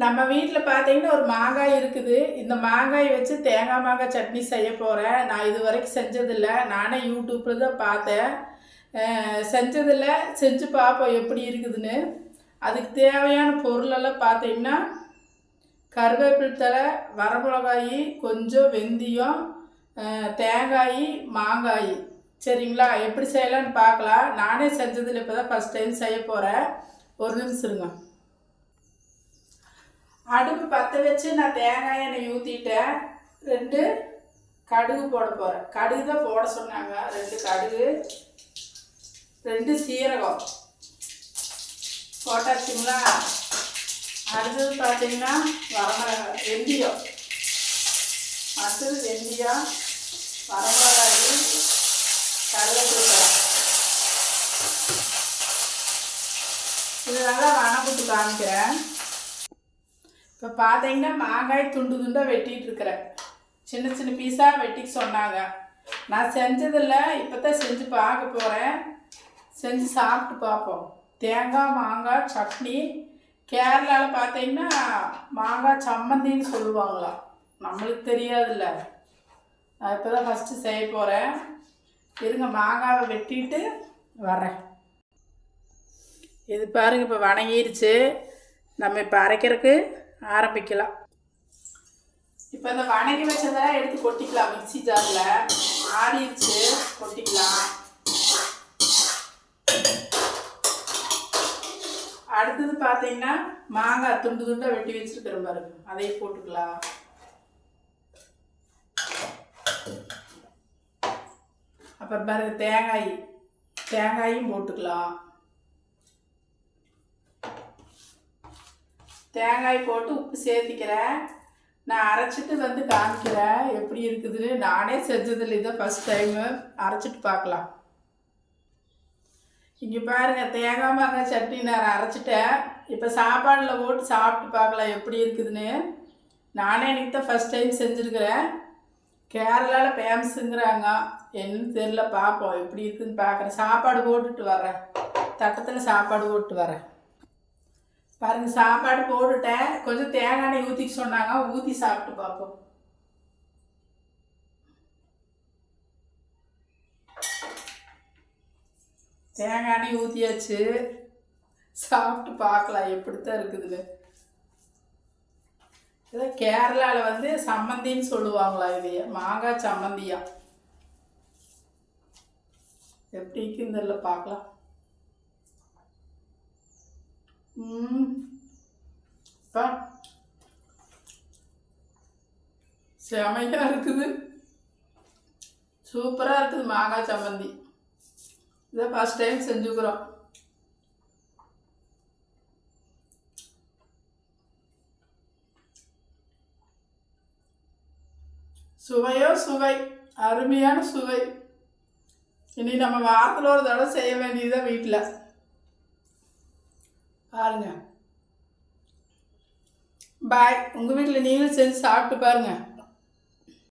நம்ம வீட்டில் பார்த்தீங்கன்னா ஒரு மாங்காய் இருக்குது. இந்த மாங்காய் வச்சு தேங்காய் மாங்காய் சட்னி செய்ய போகிறேன். நான் இது வரைக்கும் செஞ்சதில்ல. நானே யூடியூப்பில் தான் பார்த்தேன். செஞ்சதில்ல, செஞ்சு பார்ப்போம் எப்படி இருக்குதுன்னு. அதுக்கு தேவையான பொருளெல்லாம் பார்த்தீங்கன்னா கருவேப்பிலை தழை, வரமிளகாய், கொஞ்சம் வெந்தயம், தேங்காய், மாங்காய். சரிங்களா? எப்படி செய்யலான்னு பார்க்கலாம். நானே செஞ்சதில்ல, இப்போ தான் ஃபஸ்ட் டைம் செய்ய போகிறேன். ஒரு நிமிஷம் இருங்க. அடுப்பு பற்ற வச்சு நான் தேங்காய் எண்ணெய் ஊற்றிட்டேன். 2 கடுகு போட போகிறேன். கடுகு தான் போட சொன்னாங்க. 2 கடுகு, 2 சீரகம் போட்டாச்சுங்களா? அடுத்தது பார்த்தீங்கன்னா வரமிளகாய், வெந்தயம். அடுத்தது வெந்தயம், வரமிளகாய், கருவேப்பிலை. இது நல்லா வணக்கிட்டு காமிக்கிறேன். இப்போ பார்த்தீங்கன்னா மாங்காய் துண்டு துண்டாக வெட்டிகிட்டு இருக்கிறேன். சின்ன சின்ன பீஸாக வெட்டிக்க சொன்னாங்க. நான் செஞ்சதில்லை, இப்போ தான் செஞ்சு பார்க்க போகிறேன். செஞ்சு சாப்பிட்டு பார்ப்போம். தேங்காய் மாங்காய் சட்னி. கேரளாவில் பார்த்தீங்கன்னா மாங்காய் சம்மந்தின்னு சொல்லுவாங்களாம். நம்மளுக்கு தெரியாதுல்ல. நான் இப்போ தான் ஃபஸ்ட்டு செய்ய போகிறேன். இருங்க, மாங்காவை வெட்டிட்டு வரேன். இது பாருங்கள், இப்போ வணங்கிருச்சு. நம்ம இப்போ அரைக்கிறதுக்கு ஆரம்பிக்கலாம். இப்போ இந்த வணங்கி வச்சதெல்லாம் எடுத்து கொட்டிக்கலாம் மிக்சி ஜாரில். ஆறிடுச்சு, கொட்டிக்கலாம். அடுத்தது பார்த்தீங்கன்னா மாங்காய் துண்டு துண்டாக வெட்டி வச்சுருக்கிற பாருங்க, அதையும் போட்டுக்கலாம். அப்புறம் பாருங்க தேங்காயும் போட்டுக்கலாம். தேங்காய் போட்டு உப்பு சேர்த்திக்கிறேன். நான் அரைச்சிட்டு வந்து காமிக்கிறேன் எப்படி இருக்குதுன்னு. நானே செஞ்சதில்லை, இதை ஃபஸ்ட் டைமு. அரைச்சிட்டு பார்க்கலாம். இங்கே பாருங்கள், தேங்காய் மாங்காய் சட்னி நான் அரைச்சிட்டேன். இப்போ சாப்பாடில் போட்டு சாப்பிட்டு பார்க்கலாம் எப்படி இருக்குதுன்னு. நானே எனக்கு தான் ஃபஸ்ட் டைம் செஞ்சுருக்கிறேன். கேரளாவில் ஃபேமஸுங்கிறாங்க. என்னன்னு தெரியல, பார்ப்போம் எப்படி இருக்குதுன்னு பார்க்குறேன். சாப்பாடு போட்டுட்டு வரேன். தட்டத்தில் சாப்பாடு போட்டு வரேன். பாருங்கள், சாப்பாடு போட்டுட்டேன். கொஞ்சம் தேங்காய் எண்ணெய் ஊற்றிக்க சொன்னாங்க, ஊற்றி சாப்பிட்டு பார்ப்போம். தேங்காய் எண்ணெய் ஊற்றியாச்சு. சாப்பிட்டு பார்க்கலாம் எப்படித்தான் இருக்குதுன்னு. இதை கேரளாவில் வந்து சம்மந்தின்னு சொல்லுவாங்களா, இதைய மாங்காய் சம்மந்தியா. எப்படி இருக்குன்னு தெரியல, பார்க்கலாம். செமையாக இருக்குது, சூப்பராக இருக்குது மாங்காய் சம்மந்தி. இதை ஃபஸ்ட் டைம் செஞ்சுக்கிறோம். சுவையோ சுவை, அருமையான சுவை. இனி நம்ம வாரத்தில் ஒரு தடவை செய்ய வேண்டியதுதான் வீட்டில். பாருங்க. பாய். உங்கள் வீட்டில் நீங்களும் செஞ்சு சாப்பிட்டு பாருங்கள்.